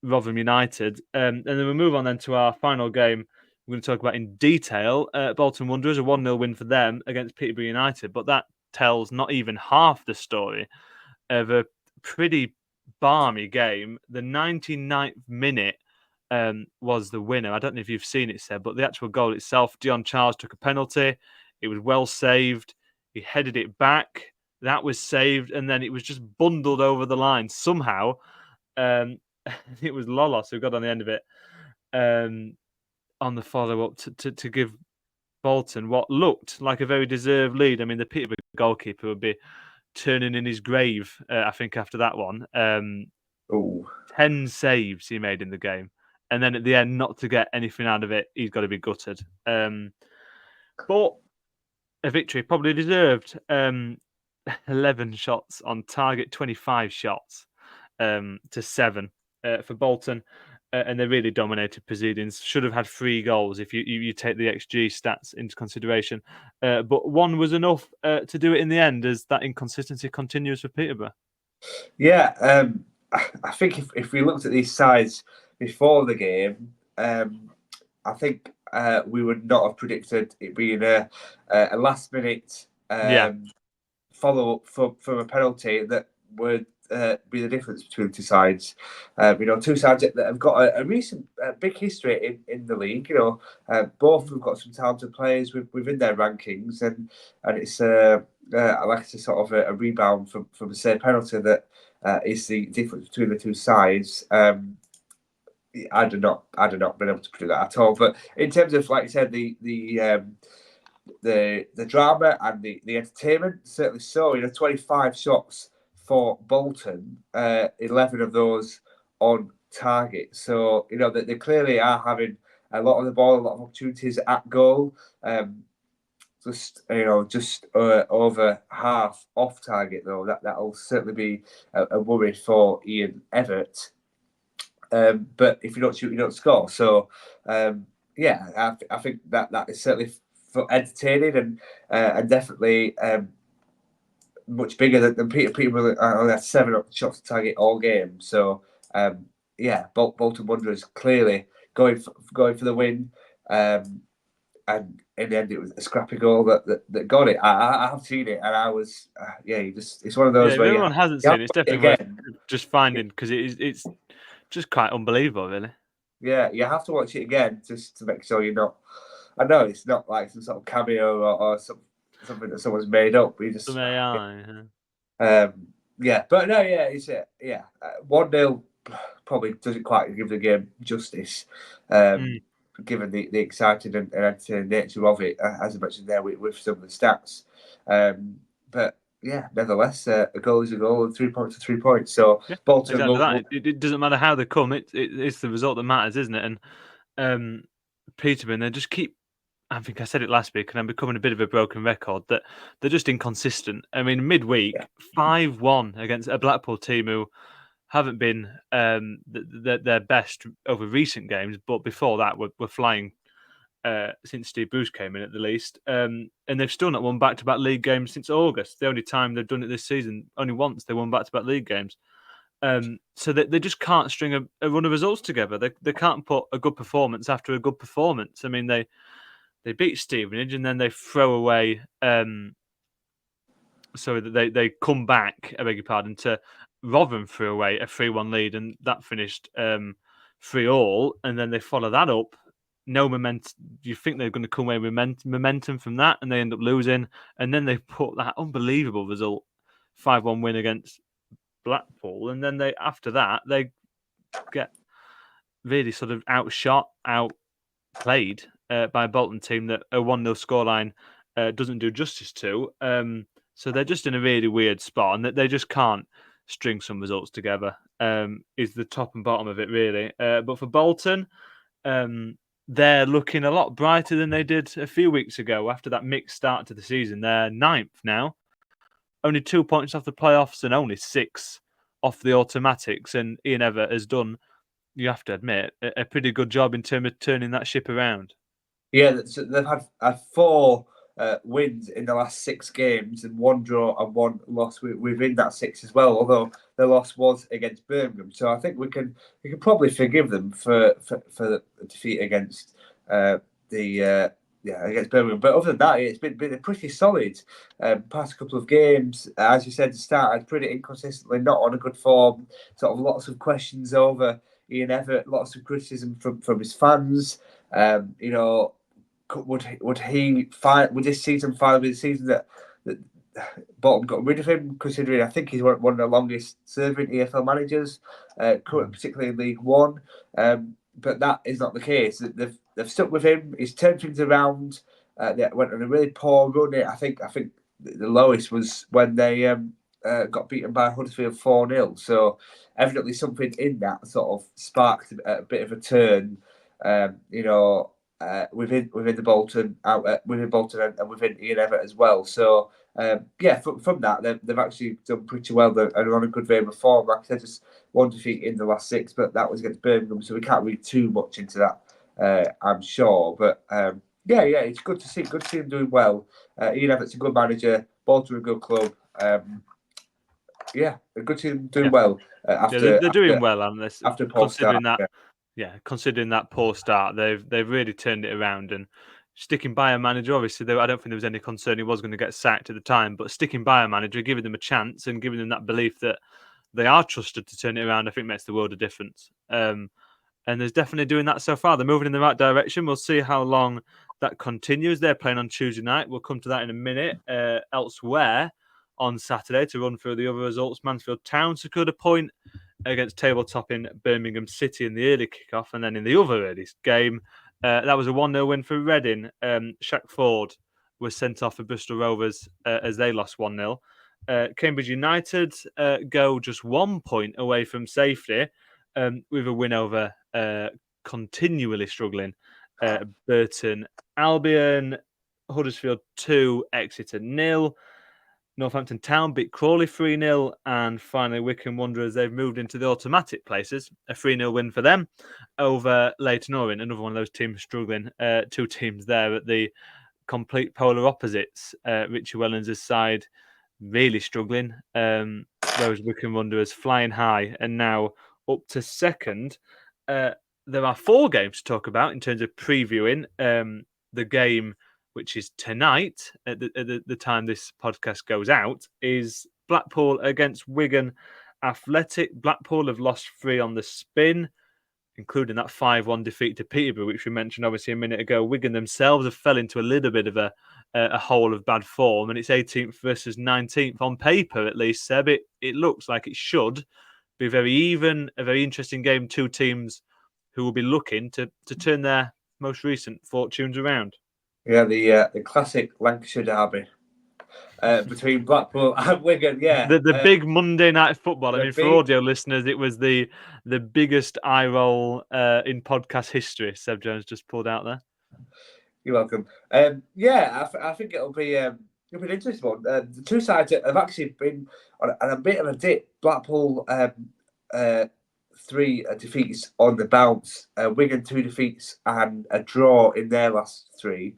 Rotherham United. And then we'll move on then to our final game we're going to talk about in detail. Bolton Wanderers, a 1-0 win for them against Peterborough United. But that tells not even half the story of a pretty balmy game. The 99th minute was the winner. I don't know if you've seen it, Seb, but the actual goal itself, Dion Charles took a penalty. It was well saved. He headed it back. That was saved. And then it was just bundled over the line somehow. It was Lolos who got on the end of it on the follow-up to give Bolton what looked like a very deserved lead. I mean, the Peterborough goalkeeper would be turning in his grave, I think, after that one. 10 saves he made in the game. And then at the end, not to get anything out of it, he's got to be gutted. But a victory probably deserved. 11 shots on target, 25 shots to 7 for Bolton. And they really dominated proceedings. Should have had 3 goals if you take the XG stats into consideration. But one was enough to do it in the end, as that inconsistency continues for Peterborough. Yeah, I think if we looked at these sides before the game, I think we would not have predicted it being a last-minute follow-up from a penalty that would be the difference between the two sides. Two sides that have got a recent big history in the league. Both have got some talented players within their rankings, and it's like it's a sort of a rebound from the same penalty that is the difference between the two sides. I do not been able to predict that at all. But in terms of, like I said, the drama and the entertainment, certainly so. 25 shots for Bolton, 11 of those on target. So they clearly are having a lot of the ball, a lot of opportunities at goal. Just over half off target though. That'll certainly be a worry for Ian Everett. But if you don't shoot, you don't score. So I think that is certainly for entertaining and definitely much bigger than Peterborough. Only had 7 shots to target all game. So Bolton Wanderers clearly going for the win. And in the end, it was a scrappy goal that got it. I have seen it, and I was, it's one of those where everyone hasn't seen it. It's definitely worth just finding, because it's just quite unbelievable, really. Yeah, you have to watch it again just to make sure you're not. I know it's not like some sort of cameo or something that someone's made up. You just some AI. But no, it's 1-0 probably doesn't quite give the game justice. Given the exciting and entertaining nature of it, as I mentioned there with some of the stats. But nevertheless, a goal is a goal and 3 points are 3 points. So Bolton exactly it doesn't matter how they come, it's the result that matters, isn't it? And Peterborough, they just keep, I think I said it last week, and I'm becoming a bit of a broken record, that they're just inconsistent. I mean, midweek, 5-1 against a Blackpool team who haven't been their best over recent games, but before that were flying since Steve Bruce came in, at the least. And they've still not won back-to-back league games since August. The only time they've done it this season, only once they won back-to-back league games. So they just can't string a run of results together. They can't put a good performance after a good performance. I mean, they beat Stevenage and then they throw away. They come back, I beg your pardon, to Rotherham threw away a 3-1 lead, and that finished 3-3, and then they follow that up. No momentum. You think they're going to come away with momentum from that, and they end up losing. And then they put that unbelievable result, 5-1 win against Blackpool, and then after that they get really sort of outshot, outplayed by a Bolton team that a 1-0 scoreline doesn't do justice to. So they're just in a really weird spot, and that they just can't string some results together. Is the top and bottom of it, really. But for Bolton, they're looking a lot brighter than they did a few weeks ago after that mixed start to the season. They're 9th now, only 2 points off the playoffs and only 6 off the automatics. And Ian Everett has done, you have to admit, a pretty good job in terms of turning that ship around. Yeah, they've had 4 wins in the last 6 games and 1 draw and 1 loss within that 6 as well. Although the loss was against Birmingham, so I think we can probably forgive them for the defeat against against Birmingham. But other than that, it's been a pretty solid past couple of games. As you said, started pretty inconsistently, not on a good form. Sort of lots of questions over Ian Everett, lots of criticism from his fans. Would this season finally be the season that Bolton got rid of him? Considering I think he's one of the longest serving EFL managers, particularly in League One. But that is not the case. They've stuck with him. He's turned things around. They went on a really poor run. I think the lowest was when they got beaten by Huddersfield 4-0. So evidently something in that sort of sparked a bit of a turn. Within the Bolton within Bolton and within Ian Everett as well. So from that they've actually done pretty well. They're on a good vein of form. Like I said, just 1 defeat in the last 6, but that was against Birmingham, so we can't read too much into that. I'm sure, but it's good to see. Good to see them doing well. Ian Everett's a good manager. Bolton are a good club. Good to see them doing well. They're doing well on this. After considering start, considering that poor start, they've really turned it around and sticking by a manager. Obviously, I don't think there was any concern he was going to get sacked at the time, but sticking by a manager, giving them a chance and giving them that belief that they are trusted to turn it around, I think makes the world a difference. And there's definitely doing that so far. They're moving in the right direction. We'll see how long that continues. They're playing on Tuesday night. We'll come to that in a minute. Elsewhere on Saturday, to run through the other results, Mansfield Town secured a point against tabletop-in Birmingham City in the early kickoff, and then in the other early game, that was a 1-0 win for Reading. Shaq Ford was sent off for Bristol Rovers as they lost 1-0. Cambridge United go just 1 point away from safety with a win over continually struggling Burton Albion. Huddersfield 2, Exeter 0. Northampton Town beat Crawley 3-0, and finally Wycombe Wanderers, they've moved into the automatic places. A 3-0 win for them over Leyton Orient, another one of those teams struggling. 2 teams there at the complete polar opposites. Richie Wellens' side really struggling, whereas Wycombe Wanderers flying high and now up to second. There are 4 games to talk about in terms of previewing the game, which is tonight at the time this podcast goes out, is Blackpool against Wigan Athletic. Blackpool have lost 3 on the spin, including that 5-1 defeat to Peterborough, which we mentioned obviously a minute ago. Wigan themselves have fell into a little bit of a hole of bad form, and it's 18th versus 19th on paper, at least, Seb. It looks like it should be very even, a very interesting game. 2 teams who will be looking to turn their most recent fortunes around. Yeah, the classic Lancashire derby between Blackpool and Wigan. Yeah, the big Monday night football. I mean, for audio listeners, it was the biggest eye roll in podcast history. Seb Jones just pulled out there. You're welcome. I think it'll be an interesting one. The 2 sides have actually been on a bit of a dip. Blackpool 3 defeats on the bounce. Wigan 2 defeats and a draw in their last 3.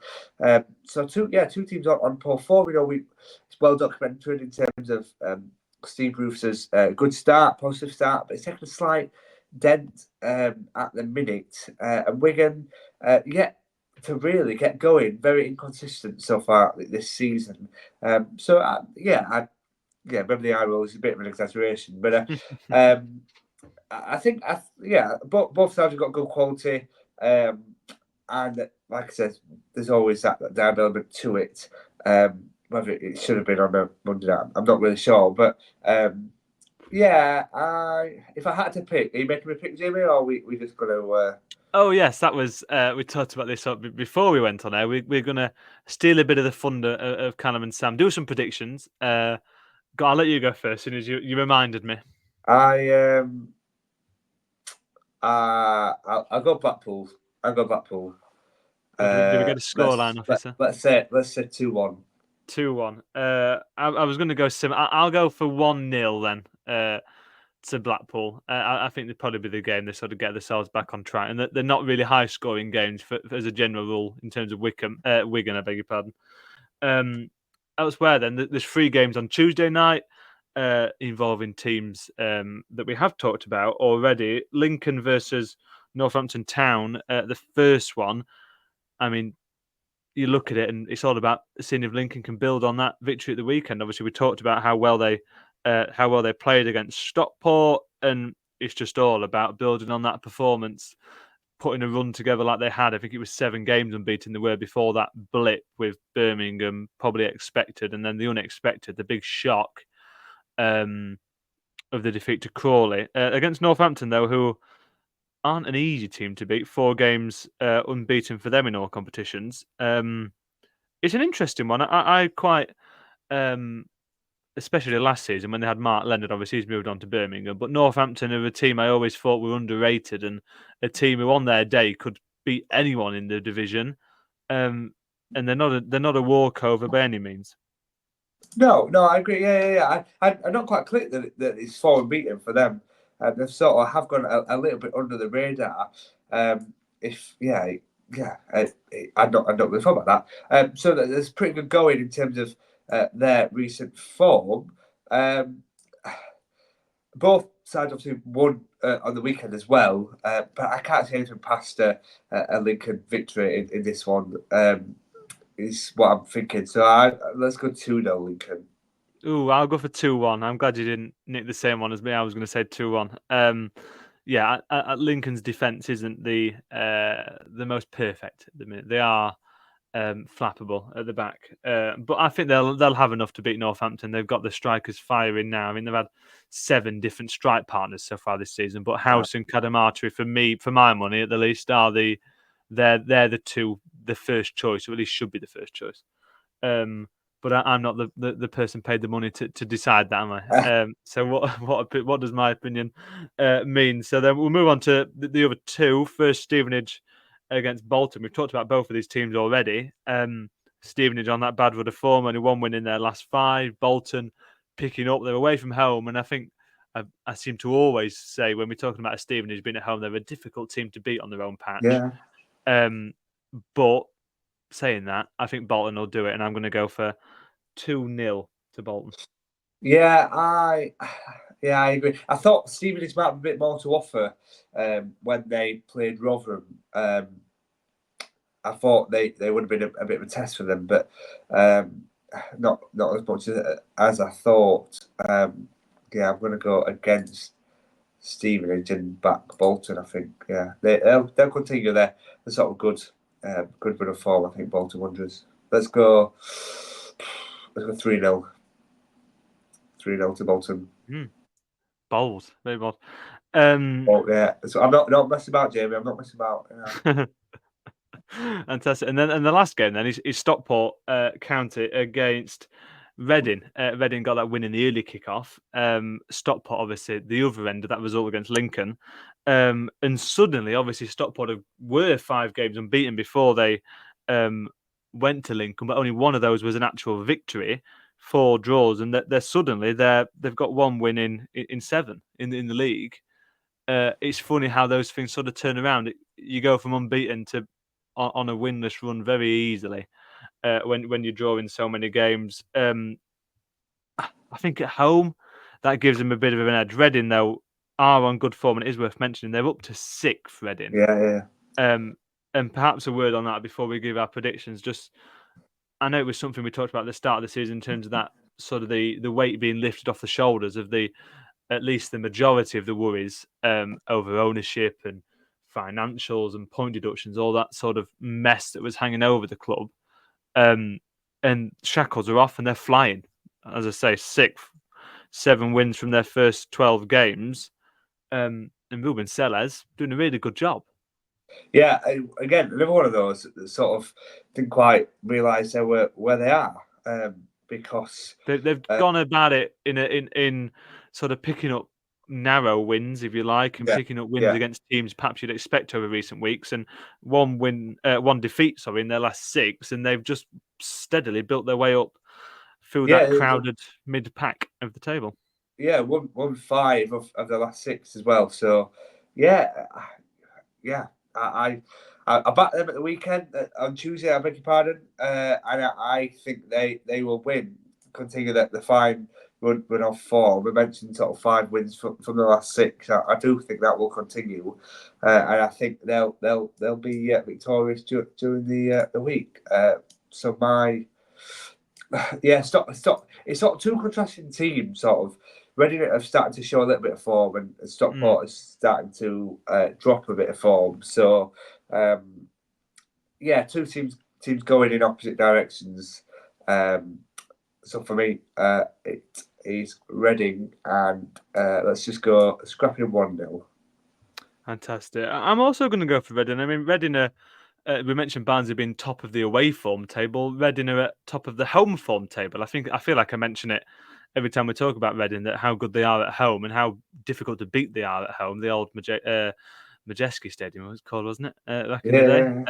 So two teams on poor form. It's well documented in terms of Steve Bruce's good start, positive start, but it's taken a slight dent at the minute. And Wigan yet to really get going, very inconsistent so far this season. Maybe the eye roll is a bit of an exaggeration, but I think both sides have got good quality, and like I said, there's always that down element to it. Whether it should have been on a Monday night, I'm not really sure, but if I had to pick, are you making me pick, Jimmy, or are we just going to? Oh yes, that was. We talked about this before we went on air. We're going to steal a bit of the thunder of Callum and Sam. Do some predictions. I'll let you go first, as soon as you reminded me. I'll go Blackpool. Do we get a scoreline, officer? Let's say 2-1. 2-1. I was going to go sim. I'll go for 1-0 then. To Blackpool. I think they'd probably be the game they sort of get themselves back on track, and they're not really high-scoring games as a general rule in terms of Wigan. I beg your pardon. Elsewhere, then there's 3 games on Tuesday night involving teams that we have talked about already. Lincoln versus Northampton Town. The first one, I mean, you look at it and it's all about seeing if Lincoln can build on that victory at the weekend. Obviously, we talked about how well they played against Stockport, and it's just all about building on that performance, putting a run together like they had. I think it was 7 games unbeaten they were before that blip with Birmingham, probably expected, and then the unexpected, the big shock of the defeat to Crawley. Against Northampton, though, who aren't an easy team to beat, 4 games unbeaten for them in all competitions. It's an interesting one. I quite... especially last season when they had Mark Leonard, obviously he's moved on to Birmingham. But Northampton are a team I always thought were underrated, and a team who on their day could beat anyone in the division. And they're not a walkover by any means. No, I agree. Yeah. I not quite clicked that it's 4 unbeaten for them. They sort of have gone a little bit under the radar. I'm not really thought about that. So there's pretty good going in terms of their recent form. Both sides obviously won on the weekend as well, but I can't see anything past a Lincoln victory in this one. Is what I'm thinking. So let's go 2-0 Lincoln. Ooh, I'll go for 2-1. I'm glad you didn't nick the same one as me. I was going to say 2-1. Lincoln's defence isn't the most perfect at the minute. They are flappable at the back, but I think they'll have enough to beat Northampton. They've got the strikers firing now. I mean, they've had 7 different strike partners so far this season, but House and Kadamatri, for my money at the least, are they're the first choice, or at least should be the first choice. But I'm not the person paid the money to decide that, am I? So what does my opinion mean? So then we'll move on to the other 2. First, Stevenage against Bolton. We've talked about both of these teams already. Stevenage on that bad run of form, only 1 win in their last 5. Bolton picking up. They're away from home, and I think I seem to always say when we're talking about a Stevenage being at home, they're a difficult team to beat on their own patch. Yeah. But saying that, I think Bolton will do it, and I'm going to go for 2-0 to Bolton. Yeah, I agree. I thought Stevenage might have a bit more to offer when they played Rotherham. I thought they would have been a bit of a test for them, but not as much as I thought. I'm going to go against Stevenage and back Bolton. I think they'll continue their sort of good bit of form. I think Bolton Wanderers. Let's go 3-0. 3-0 to Bolton. Bold, very bold. So I'm not messing about, Jamie. I'm not messing about. Yeah. Fantastic. And the last game then is Stockport County against Reading. Reading got that win in the early kickoff. Stockport, obviously, the other end of that result against Lincoln. And suddenly, obviously, Stockport were 5 games unbeaten before they went to Lincoln, but only one of those was an actual victory. 4 draws, and they've got 1 win in 7 in the league. it's funny how those things sort of turn around. You go from unbeaten to on a winless run very easily when you're drawing so many games. I think at home that gives them a bit of an edge. Reading, though, are on good form, and it is worth mentioning they're up to 6th. Reading, Yeah. and perhaps a word on that before we give our predictions. Just, I know it was something we talked about at the start of the season in terms of that sort of the weight being lifted off the shoulders of at least the majority of the worries over ownership and financials and point deductions, all that sort of mess that was hanging over the club. And shackles are off and they're flying. As I say, 6th, 7 wins from their first 12 games. And Ruben Selles doing a really good job. Yeah, again, another one of those that sort of didn't quite realise they were where they are because they've gone about it in sort of picking up narrow wins, if you like, and picking up wins against teams perhaps you'd expect over recent weeks, and one defeat, in their last 6, and they've just steadily built their way up through that crowded mid-pack of the table. Yeah, won 5 of the last 6 as well. So, I backed them at the weekend on Tuesday. I beg your pardon, and I think they will win. Continue the fine run of form. We mentioned sort of 5 wins from the last 6. I do think that will continue, and I think they'll be victorious during the week. So stop. It's sort of 2 contrasting teams, sort of. Reading have started to show a little bit of form, and Stockport is starting to drop a bit of form. So, 2 teams going in opposite directions. So for me, it is Reading, and let's just go scrapping 1-0. Fantastic. I'm also going to go for Reading. I mean, Reading we mentioned Barnsley being top of the away form table. Reading are at top of the home form table. I feel like I mention it every time we talk about Reading, that how good they are at home and how difficult to beat they are at home. The old Majeski Stadium was called, wasn't it, back in the day?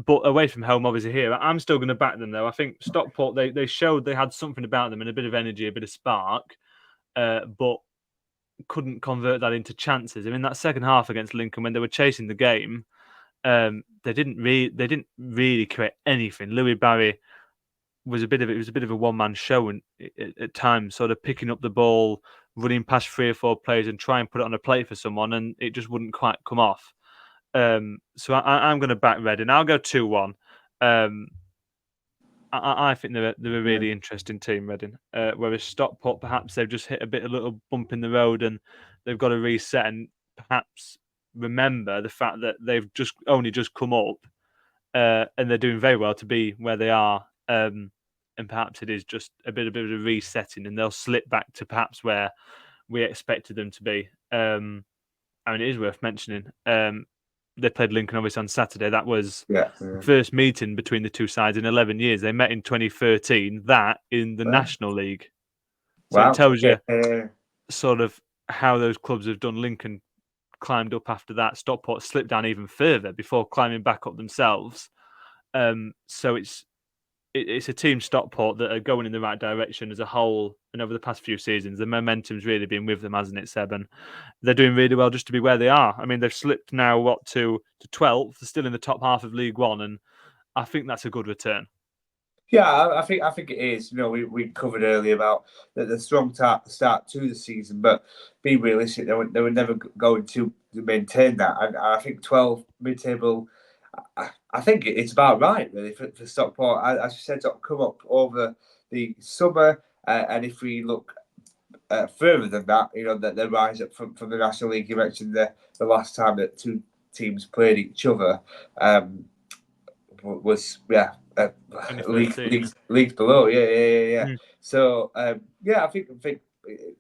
But away from home, obviously here, I'm still going to back them, though. I think Stockport, they showed they had something about them and a bit of energy, a bit of spark, but couldn't convert that into chances. I mean, that second half against Lincoln, when they were chasing the game, they didn't really create anything. Louis Barry was a bit of a one-man show at times, sort of picking up the ball, running past 3 or 4 players and try and put it on a plate for someone, and it just wouldn't quite come off. So I'm going to back Reading. I'll go 2-1. I think they're a really interesting team, Reading. Whereas Stockport, perhaps they've just hit a little bump in the road, and they've got to reset and perhaps remember the fact that they've only just come up, and they're doing very well to be where they are. And perhaps it is just a bit of a resetting, and they'll slip back to perhaps where we expected them to be. I mean, it is worth mentioning. They played Lincoln obviously on Saturday. That was the first meeting between the 2 sides in 11 years. They met in 2013. That in the National League. So it tells you sort of how those clubs have done. Lincoln climbed up after that. Stockport slipped down even further before climbing back up themselves. So it's a team, Stockport, that are going in the right direction as a whole. And over the past few seasons, the momentum's really been with them, hasn't it, Seb? And they're doing really well just to be where they are. I mean, they've slipped now, to 12th. They're still in the top half of League One, and I think that's a good return. Yeah, I think it is. You know, we covered earlier about the strong start to the season, but be realistic, they were never going to maintain that. And I think 12 mid-table, I think it's about right, really, for Stockport. As you said, to come up over the summer, and if we look further than that, you know, that they rise up from the National League. You mentioned the last time that 2 teams played each other was leagues below, yeah. So I think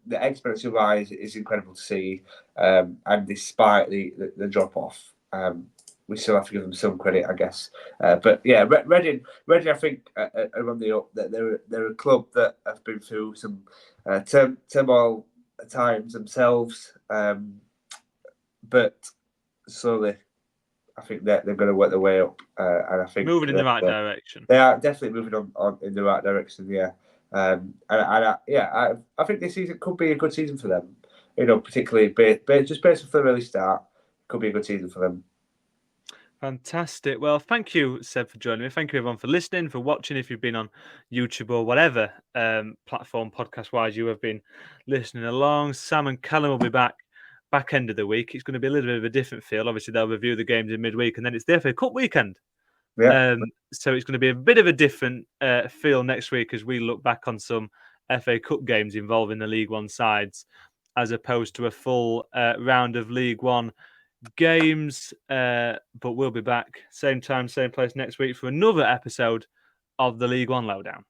the expectation rise is incredible to see, and despite the drop off, we still have to give them some credit, I guess. But yeah, Reading, I think are on the up. That they're a club that have been through some turmoil at times themselves, but slowly, I think that they're going to work their way up, and I think moving in the right direction. They are definitely moving on in the right direction. Yeah, I think this season could be a good season for them. particularly just based off the early start, could be a good season for them. Fantastic. Well, thank you, Seb, for joining me. Thank you, everyone, for listening, for watching. If you've been on YouTube or whatever platform, podcast-wise, you have been listening along. Sam and Callum will be back end of the week. It's going to be a little bit of a different feel. Obviously, they'll review the games in midweek, and then it's the FA Cup weekend. Yeah. So it's going to be a bit of a different feel next week as we look back on some FA Cup games involving the League One sides, as opposed to a full round of League One games. But we'll be back same time, same place next week for another episode of the League One Lowdown.